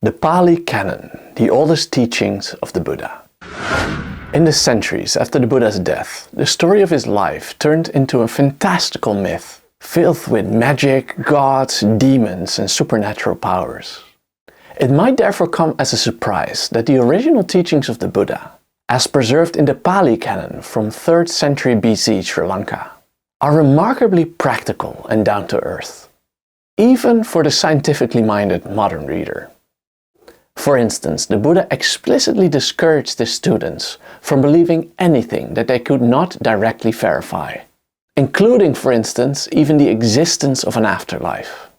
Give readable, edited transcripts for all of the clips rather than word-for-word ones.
The Pali Canon, the oldest teachings of the Buddha. In the centuries after the Buddha's death, the story of his life turned into a fantastical myth, filled with magic, gods, demons and supernatural powers. It might therefore come as a surprise that the original teachings of the Buddha, as preserved in the Pali Canon from 3rd century BC Sri Lanka, are remarkably practical and down to earth, even for the scientifically minded modern reader. For instance, the Buddha explicitly discouraged his students from believing anything that they could not directly verify, including, for instance, even the existence of an afterlife.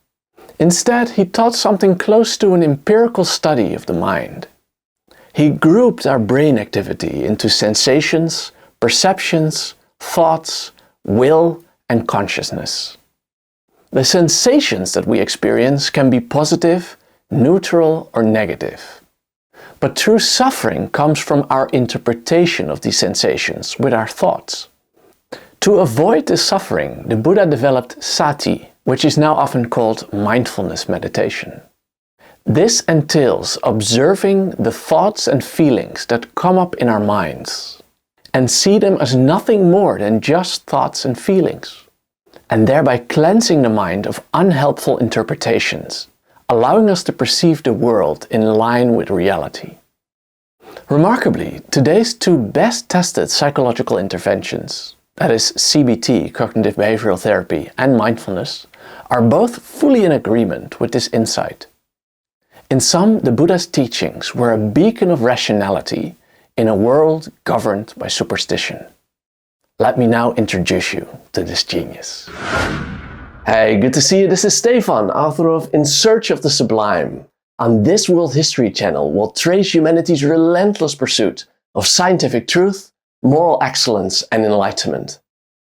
Instead, he taught something close to an empirical study of the mind. He grouped our brain activity into sensations, perceptions, thoughts, will, and consciousness. The sensations that we experience can be positive, neutral, or negative. But true suffering comes from our interpretation of these sensations with our thoughts. To avoid this suffering, the Buddha developed sati, which is now often called mindfulness meditation. This entails observing the thoughts and feelings that come up in our minds and see them as nothing more than just thoughts and feelings, and thereby cleansing the mind of unhelpful interpretations, allowing us to perceive the world in line with reality. Remarkably, today's two best tested psychological interventions, that is CBT, cognitive behavioral therapy, and mindfulness, are both fully in agreement with this insight. In sum, the Buddha's teachings were a beacon of rationality in a world governed by superstition. Let me now introduce you to this genius. Hey, good to see you. This is Stephan, author of In Search of the Sublime. On this World History channel, we'll trace humanity's relentless pursuit of scientific truth, moral excellence, and enlightenment.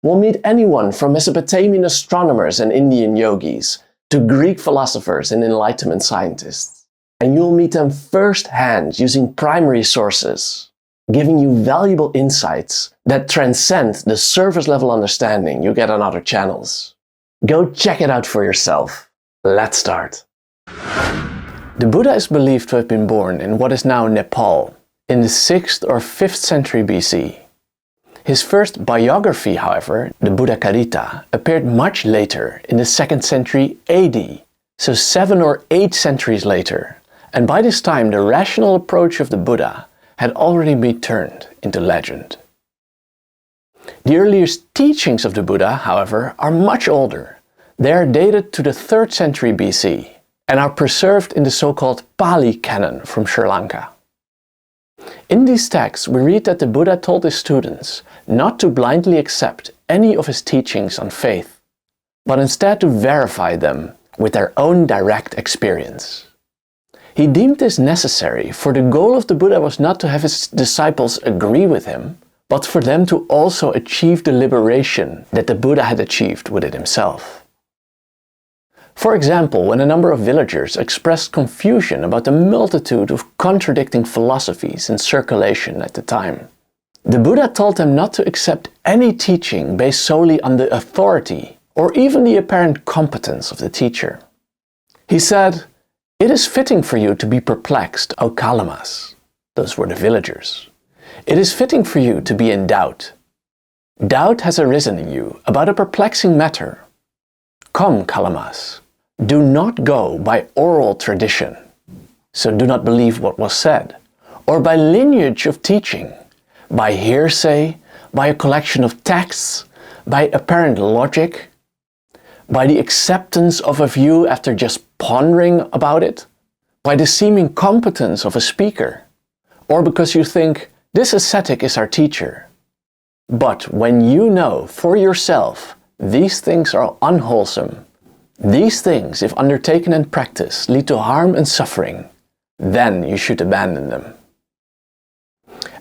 We'll meet anyone from Mesopotamian astronomers and Indian yogis to Greek philosophers and Enlightenment scientists. And you'll meet them firsthand using primary sources, giving you valuable insights that transcend the surface-level understanding you get on other channels. Go check it out for yourself. Let's start. The Buddha is believed to have been born in what is now Nepal in the 6th or 5th century BC. His first biography, however, the Buddha Karita, appeared much later in the 2nd century AD, so 7 or 8 centuries later, and by this time the rational approach of the Buddha had already been turned into legend. The earliest teachings of the Buddha, however, are much older. They are dated to the 3rd century BC and are preserved in the so-called Pali Canon from Sri Lanka. In these texts, we read that the Buddha told his students not to blindly accept any of his teachings on faith, but instead to verify them with their own direct experience. He deemed this necessary, for the goal of the Buddha was not to have his disciples agree with him, but for them to also achieve the liberation that the Buddha had achieved with it himself. For example, when a number of villagers expressed confusion about the multitude of contradicting philosophies in circulation at the time, the Buddha told them not to accept any teaching based solely on the authority or even the apparent competence of the teacher. He said, "It is fitting for you to be perplexed, O Kalamas." Those were the villagers. "It is fitting for you to be in doubt. Doubt has arisen in you about a perplexing matter. Come, Kalamas, do not go by oral tradition, so do not believe what was said, or by lineage of teaching, by hearsay, by a collection of texts, by apparent logic, by the acceptance of a view after just pondering about it, by the seeming competence of a speaker, or because you think, this ascetic is our teacher. But when you know for yourself these things are unwholesome, these things, if undertaken in practice, lead to harm and suffering, then you should abandon them."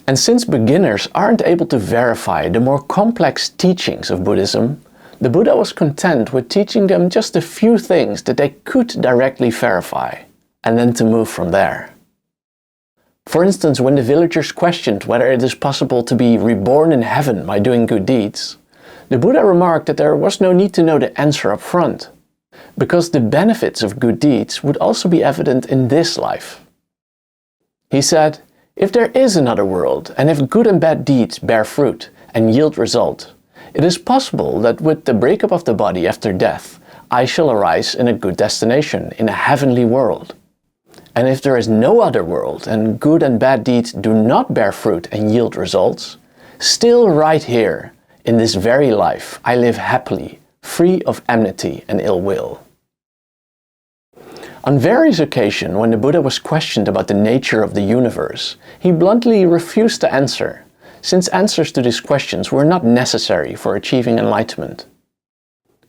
And since beginners aren't able to verify the more complex teachings of Buddhism, the Buddha was content with teaching them just a few things that they could directly verify, and then to move from there. For instance, when the villagers questioned whether it is possible to be reborn in heaven by doing good deeds, the Buddha remarked that there was no need to know the answer up front. because the benefits of good deeds would also be evident in this life. He said, if there is another world, and if good and bad deeds bear fruit and yield result, it is possible that with the breakup of the body after death, I shall arise in a good destination, in a heavenly world. And if there is no other world, and good and bad deeds do not bear fruit and yield results, still right here, in this very life, I live happily, free of enmity and ill will. On various occasions, when the Buddha was questioned about the nature of the universe, he bluntly refused to answer, since answers to these questions were not necessary for achieving enlightenment.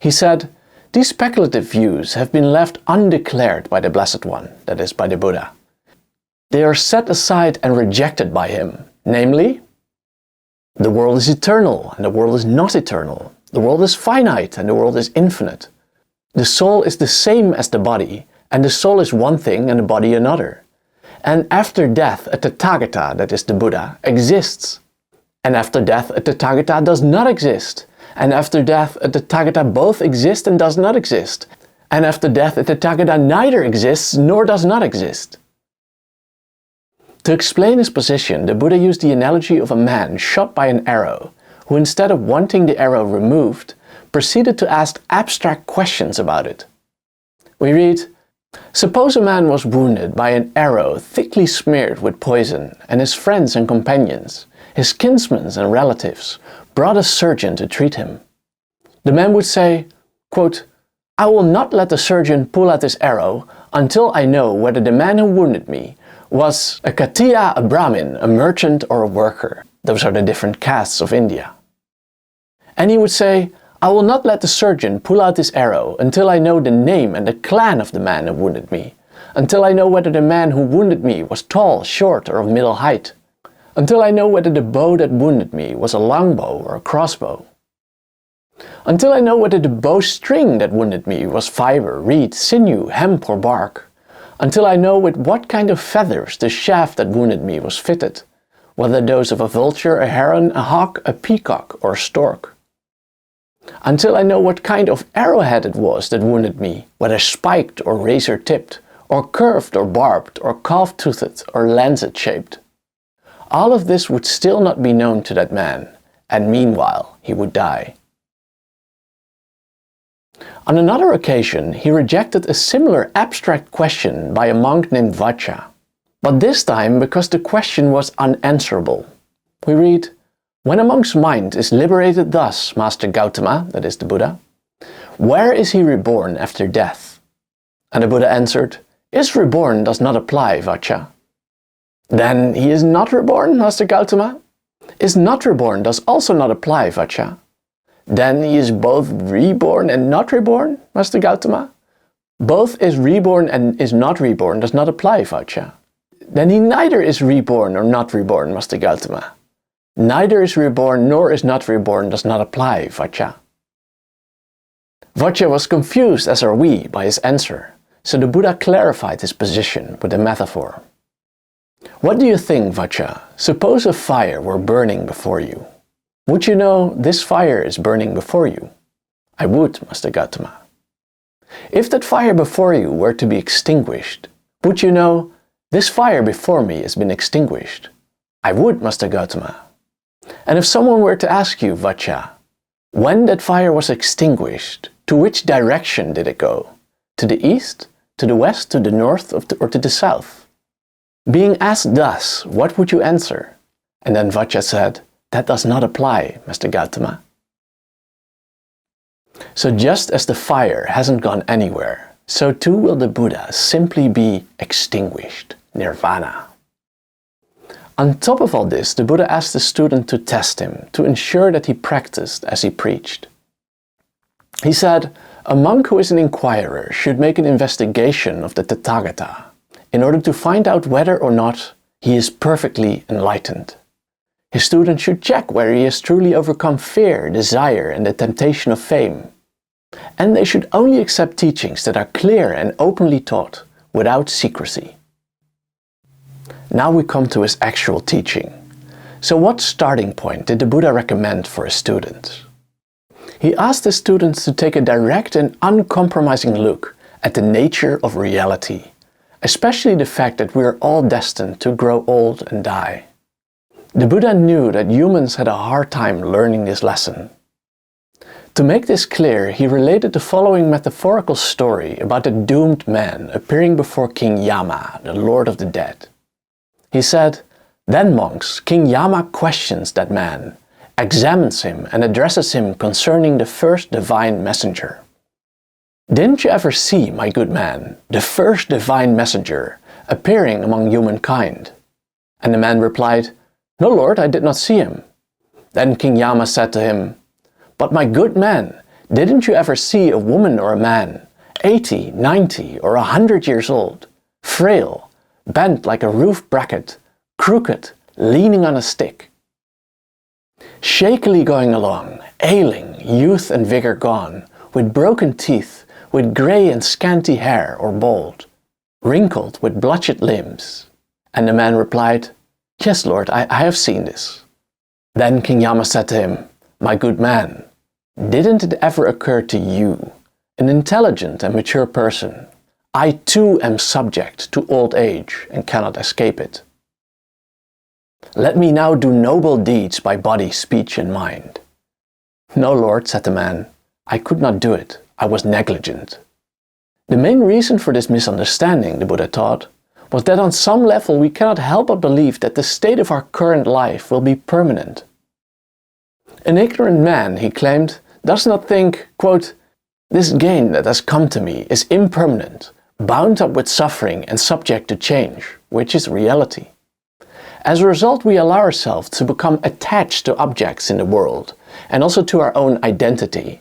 He said, these speculative views have been left undeclared by the Blessed One, that is, by the Buddha. They are set aside and rejected by him, namely, the world is eternal and the world is not eternal. The world is finite and the world is infinite. The soul is the same as the body, and the soul is one thing and the body another. And after death, a Tathagata, that is the Buddha, exists. And after death, a Tathagata does not exist. And after death, a Tathagata both exists and does not exist. And after death, a Tathagata neither exists nor does not exist. To explain his position, the Buddha used the analogy of a man shot by an arrow, who instead of wanting the arrow removed, proceeded to ask abstract questions about it. We read, suppose a man was wounded by an arrow thickly smeared with poison, and his friends and companions, his kinsmen and relatives, brought a surgeon to treat him. The man would say, quote, I will not let the surgeon pull out this arrow until I know whether the man who wounded me was a Katiya, a Brahmin, a merchant or a worker. Those are the different castes of India. And he would say, I will not let the surgeon pull out this arrow until I know the name and the clan of the man who wounded me, until I know whether the man who wounded me was tall, short or of middle height, until I know whether the bow that wounded me was a longbow or a crossbow, until I know whether the bowstring that wounded me was fiber, reed, sinew, hemp or bark, until I know with what kind of feathers the shaft that wounded me was fitted, whether those of a vulture, a heron, a hawk, a peacock or a stork, until I know what kind of arrowhead it was that wounded me, whether spiked or razor-tipped, or curved or barbed, or calf-toothed or lancet-shaped. All of this would still not be known to that man, and meanwhile he would die. On another occasion, he rejected a similar abstract question by a monk named Vajja, but this time because the question was unanswerable. We read, when a monk's mind is liberated thus, Master Gautama, that is the Buddha, where is he reborn after death? And the Buddha answered, is reborn does not apply, Vajja. Then he is not reborn, Master Gautama? Is not reborn does also not apply, Vajja. Then he is both reborn and not reborn, Master Gautama? Both is reborn and is not reborn does not apply, Vajja. Then he neither is reborn or not reborn, Master Gautama. Neither is reborn nor is not reborn does not apply, Vajja. Vajja was confused, as are we, by his answer, so the Buddha clarified his position with a metaphor. What do you think, Vajja? Suppose a fire were burning before you. Would you know this fire is burning before you? I would, Master Gautama. If that fire before you were to be extinguished, would you know this fire before me has been extinguished? I would, Master Gautama. And if someone were to ask you, Vajja, when that fire was extinguished, to which direction did it go? To the east, to the west, to the north, or to the south? Being asked thus, what would you answer? And then Vajja said, that does not apply, Master Gautama. So just as the fire hasn't gone anywhere, so too will the Buddha simply be extinguished, nirvana. On top of all this, the Buddha asked the student to test him, to ensure that he practiced as he preached. He said, a monk who is an inquirer should make an investigation of the Tathagata in order to find out whether or not he is perfectly enlightened. His student should check whether he has truly overcome fear, desire, and the temptation of fame. And they should only accept teachings that are clear and openly taught, without secrecy. Now we come to his actual teaching. So what starting point did the Buddha recommend for his students? He asked his students to take a direct and uncompromising look at the nature of reality, especially the fact that we are all destined to grow old and die. The Buddha knew that humans had a hard time learning this lesson. To make this clear, he related the following metaphorical story about a doomed man appearing before King Yama, the Lord of the Dead. He said, "Then, monks, King Yama questions that man, examines him and addresses him concerning the first divine messenger. 'Didn't you ever see, my good man, the first divine messenger appearing among humankind?' And the man replied, 'No, Lord, I did not see him.' Then King Yama said to him, 'But my good man, didn't you ever see a woman or a man, 80, 90 or 100 years old, frail, bent like a roof bracket, crooked, leaning on a stick, shakily going along, ailing, youth and vigor gone, with broken teeth, with grey and scanty hair or bald, wrinkled with bloodshot limbs?' And the man replied, 'Yes, Lord, I have seen this.' Then King Yama said to him, 'My good man, didn't it ever occur to you, an intelligent and mature person, I too am subject to old age and cannot escape it? Let me now do noble deeds by body, speech and mind.' 'No, Lord,' said the man, 'I could not do it. I was negligent.' The main reason for this misunderstanding, the Buddha taught, was that on some level we cannot help but believe that the state of our current life will be permanent. An ignorant man, he claimed, does not think, quote, 'This gain that has come to me is impermanent, bound up with suffering and subject to change, which is reality.' As a result, we allow ourselves to become attached to objects in the world and also to our own identity.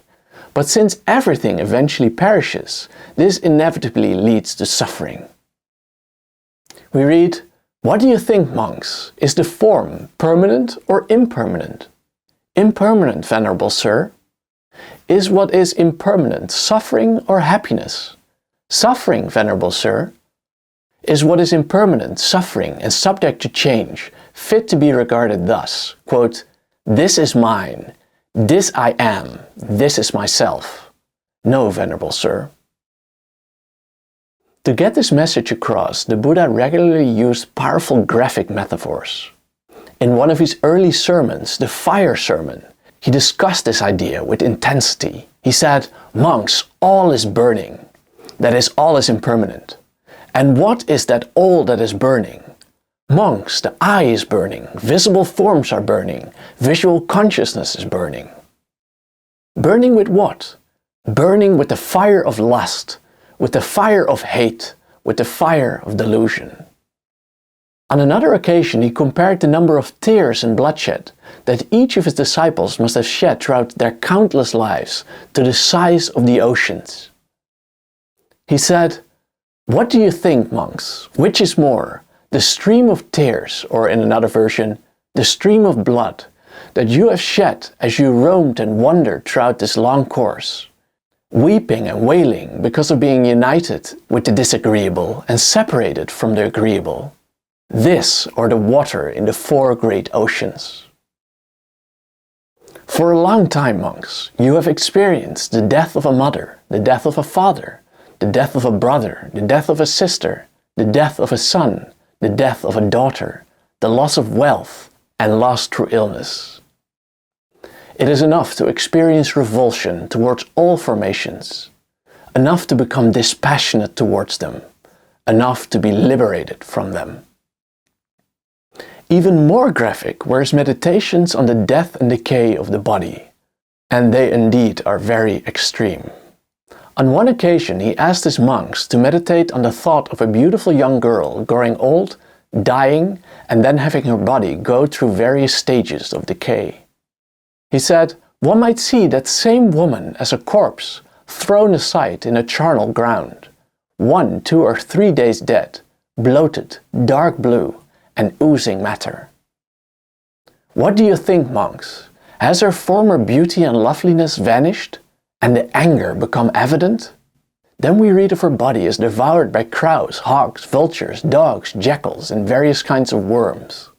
But since everything eventually perishes, this inevitably leads to suffering. We read, 'What do you think, monks? Is the form permanent or impermanent?' 'Impermanent, Venerable Sir.' 'Is what is impermanent suffering or happiness?' 'Suffering, Venerable Sir.' 'Is what is impermanent, suffering and subject to change, fit to be regarded thus, quote, 'This is mine, this I am, this is myself?' 'No, Venerable Sir.' To get this message across, the Buddha regularly used powerful graphic metaphors. In one of his early sermons, the Fire Sermon, he discussed this idea with intensity. He said, 'Monks, all is burning. That is, all is impermanent. And what is that all that is burning? Monks, the eye is burning, visible forms are burning, visual consciousness is burning.' Burning with what? Burning with the fire of lust, with the fire of hate, with the fire of delusion. On another occasion, he compared the number of tears and bloodshed that each of his disciples must have shed throughout their countless lives to the size of the oceans. He said, 'What do you think, monks? Which is more, the stream of tears, or in another version, the stream of blood, that you have shed as you roamed and wandered throughout this long course, weeping and wailing because of being united with the disagreeable and separated from the agreeable? This, or the water in the 4 great oceans? For a long time, monks, you have experienced the death of a mother, the death of a father, the death of a brother, the death of a sister, the death of a son, the death of a daughter, the loss of wealth, and loss through illness. It is enough to experience revulsion towards all formations, enough to become dispassionate towards them, enough to be liberated from them. Even more graphic were his meditations on the death and decay of the body, and they indeed are very extreme. On one occasion, he asked his monks to meditate on the thought of a beautiful young girl growing old, dying, and then having her body go through various stages of decay. He said, one might see that same woman as a corpse thrown aside in a charnel ground, 1, 2, or 3 days dead, bloated, dark blue, and oozing matter. What do you think, monks? Has her former beauty and loveliness vanished, and the anger become evident? Then we read of her body as devoured by crows, hawks, vultures, dogs, jackals, and various kinds of worms.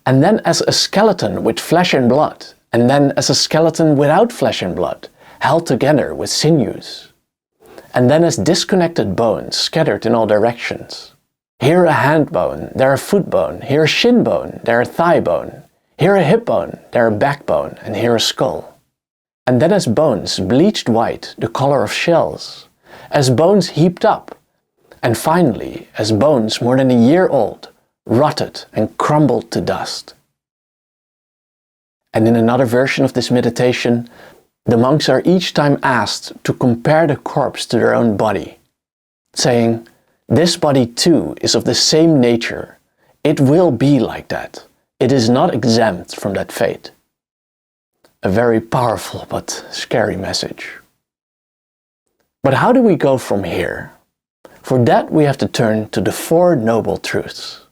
And then as a skeleton with flesh and blood, and then as a skeleton without flesh and blood, held together with sinews, and then as disconnected bones scattered in all directions. Here a hand bone, there a foot bone, here a shin bone, there a thigh bone, here a hip bone, there a backbone, and here a skull. And then as bones bleached white, the color of shells, as bones heaped up, and finally as bones more than a year old, rotted and crumbled to dust. And in another version of this meditation, the monks are each time asked to compare the corpse to their own body, saying, "This body too is of the same nature. It will be like that. It is not exempt from that fate." A very powerful but scary message. But how do we go from here? For that we have to turn to the Four Noble Truths.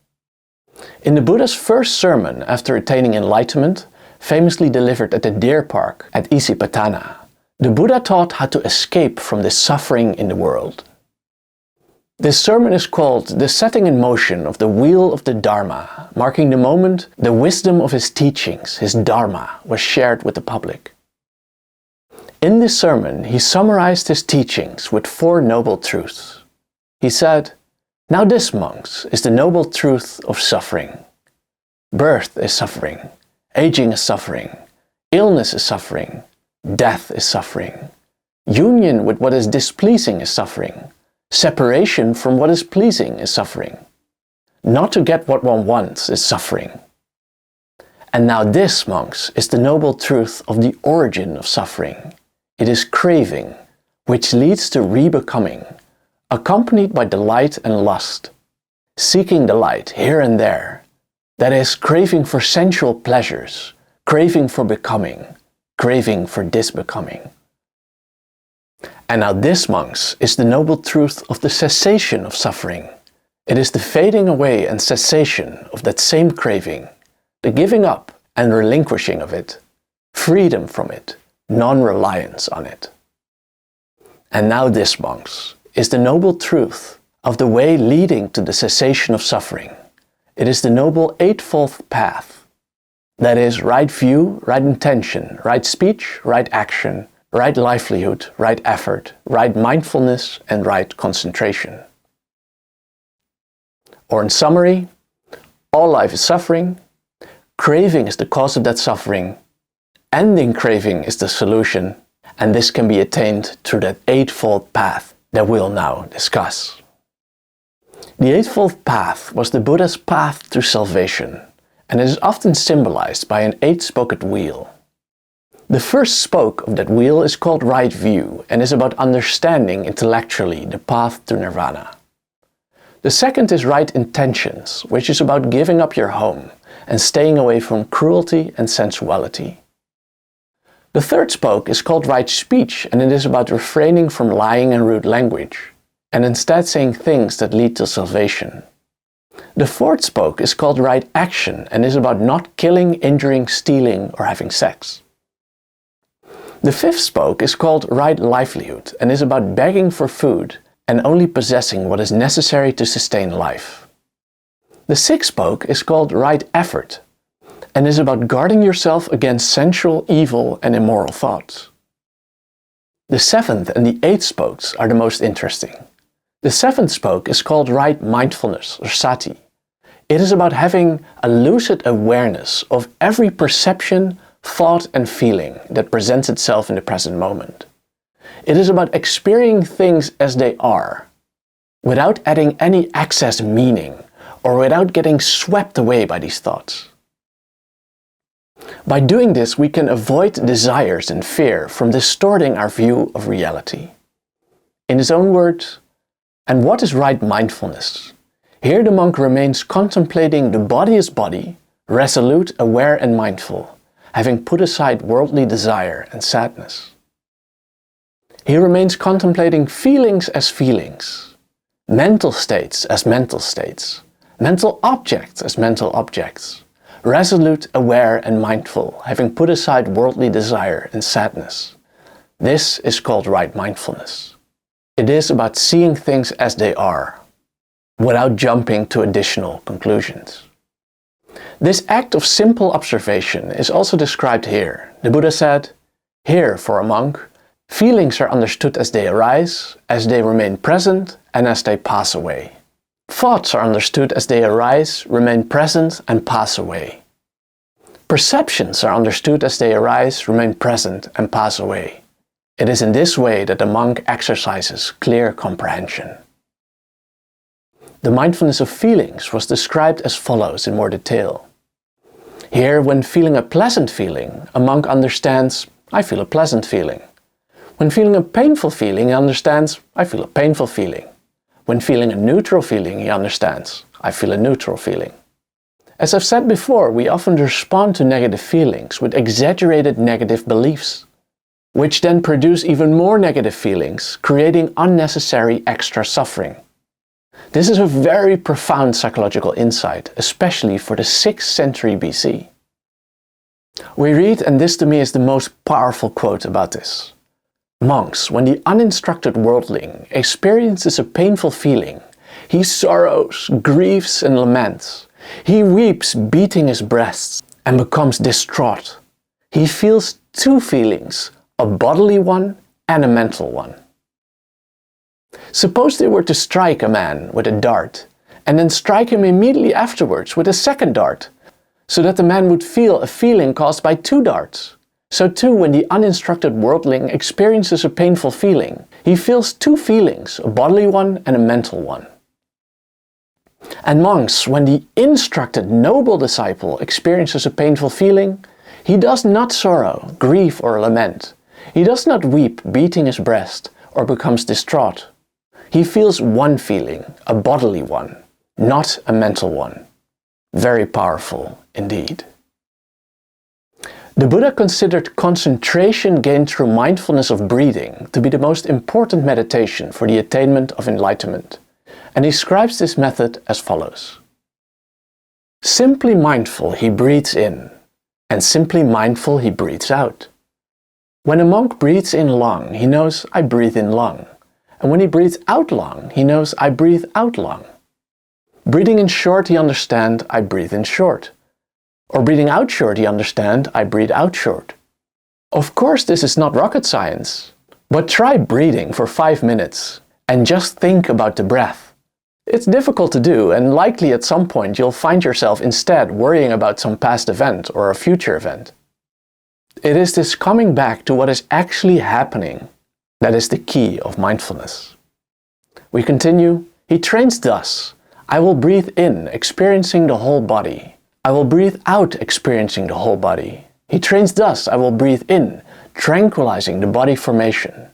In the Buddha's first sermon after attaining enlightenment, famously delivered at the deer park at Isipatana, the Buddha taught how to escape from the suffering in the world. This sermon is called the setting in motion of the wheel of the Dharma, marking the moment the wisdom of his teachings, his Dharma, was shared with the public. In this sermon, he summarized his teachings with four noble truths. He said, "Now this, monks, is the noble truth of suffering. Birth is suffering, aging is suffering, illness is suffering, death is suffering, union with what is displeasing is suffering, separation from what is pleasing is suffering. Not to get what one wants is suffering. And now this, monks, is the noble truth of the origin of suffering. It is craving, which leads to re-becoming, accompanied by delight and lust, seeking delight here and there, that is, craving for sensual pleasures, craving for becoming, craving for disbecoming. And now this, monks, is the noble truth of the cessation of suffering. It is the fading away and cessation of that same craving, the giving up and relinquishing of it, freedom from it, non-reliance on it. And now this, monks, is the noble truth of the way leading to the cessation of suffering. It is the noble eightfold path. That is, right view, right intention, right speech, right action, right livelihood, right effort, right mindfulness, and right concentration. Or in summary, all life is suffering, craving is the cause of that suffering, ending craving is the solution, and this can be attained through that eightfold path that we'll now discuss. The Eightfold Path was the Buddha's path to salvation, and it is often symbolized by an eight-spoked wheel. The first spoke of that wheel is called right view and is about understanding intellectually the path to nirvana. The second is right intentions, which is about giving up your home and staying away from cruelty and sensuality. The third spoke is called right speech, and it is about refraining from lying and rude language, and instead saying things that lead to salvation. The fourth spoke is called right action and is about not killing, injuring, stealing, or having sex. The fifth spoke is called right livelihood and is about begging for food and only possessing what is necessary to sustain life. The sixth spoke is called right effort and is about guarding yourself against sensual, evil, and immoral thoughts. The seventh and the eighth spokes are the most interesting. The seventh spoke is called right mindfulness, or sati. It is about having a lucid awareness of every perception, thought, and feeling that presents itself in the present moment. It is about experiencing things as they are, without adding any excess meaning, or without getting swept away by these thoughts. By doing this, we can avoid desires and fear from distorting our view of reality. In his own words, and what is right mindfulness? Here the monk remains contemplating the body as body, resolute, aware, and mindful, having put aside worldly desire and sadness. He remains contemplating feelings as feelings, mental states as mental states, mental objects as mental objects, resolute, aware, and mindful, having put aside worldly desire and sadness. This is called right mindfulness. It is about seeing things as they are, without jumping to additional conclusions. This act of simple observation is also described here. The Buddha said, "Here, for a monk, feelings are understood as they arise, as they remain present, and as they pass away. Thoughts are understood as they arise, remain present, and pass away. Perceptions are understood as they arise, remain present, and pass away. It is in this way that the monk exercises clear comprehension." The mindfulness of feelings was described as follows in more detail. Here, when feeling a pleasant feeling, a monk understands, "I feel a pleasant feeling." When feeling a painful feeling, he understands, "I feel a painful feeling." When feeling a neutral feeling, he understands, "I feel a neutral feeling." As I've said before, we often respond to negative feelings with exaggerated negative beliefs, which then produce even more negative feelings, creating unnecessary extra suffering. This is a very profound psychological insight, especially for the 6th century BC. We read, and this to me is the most powerful quote about this. "Monks, when the uninstructed worldling experiences a painful feeling, he sorrows, grieves and laments. He weeps, beating his breast, and becomes distraught. He feels two feelings, a bodily one and a mental one." Suppose they were to strike a man with a dart, and then strike him immediately afterwards with a second dart, so that the man would feel a feeling caused by 2 darts. So too, when the uninstructed worldling experiences a painful feeling, he feels 2 feelings, a bodily one and a mental one. And monks, when the instructed noble disciple experiences a painful feeling, he does not sorrow, grieve or lament. He does not weep, beating his breast, or becomes distraught. He feels one feeling, a bodily one, not a mental one. Very powerful indeed. The Buddha considered concentration gained through mindfulness of breathing to be the most important meditation for the attainment of enlightenment, and describes this method as follows. Simply mindful he breathes in, and simply mindful he breathes out. When a monk breathes in long, he knows, "I breathe in long." And when he breathes out long, he knows, "I breathe out long." Breathing in short, he understands, "I breathe in short." Or breathing out short, he understands, "I breathe out short." Of course, this is not rocket science, but try breathing for 5 minutes and just think about the breath. It's difficult to do, and likely at some point you'll find yourself instead worrying about some past event or a future event. It is this coming back to what is actually happening that is the key of mindfulness. We continue, "He trains thus. I will breathe in, experiencing the whole body. I will breathe out, experiencing the whole body. He trains thus. I will breathe in, tranquilizing the body formation.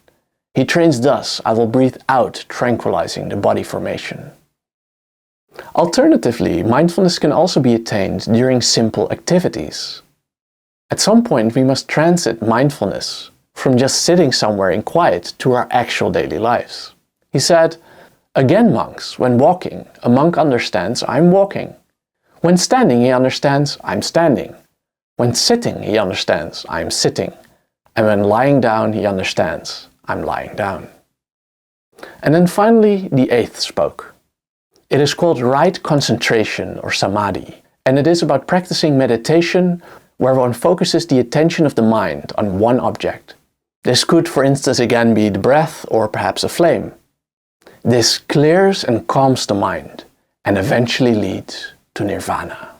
He trains thus. I will breathe out, tranquilizing the body formation." Alternatively, mindfulness can also be attained during simple activities. At some point, we must transit mindfulness from just sitting somewhere in quiet to our actual daily lives. He said, "Again, monks, when walking, a monk understands, I'm walking. When standing, he understands, I'm standing. When sitting, he understands, I'm sitting. And when lying down, he understands, I'm lying down." And then finally, the 8th spoke. It is called right concentration or samadhi, and it is about practicing meditation where one focuses the attention of the mind on one object. This could, for instance, again be the breath or perhaps a flame. This clears and calms the mind and eventually leads to nirvana.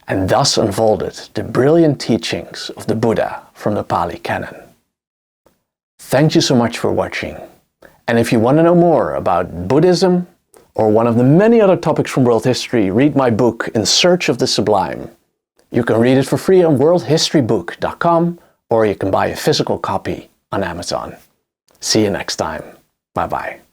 And thus unfolded the brilliant teachings of the Buddha from the Pali Canon. Thank you so much for watching. And if you want to know more about Buddhism or one of the many other topics from world history, read my book In Search of the Sublime. You can read it for free on worldhistorybook.com, or you can buy a physical copy on Amazon. See you next time. Bye-bye.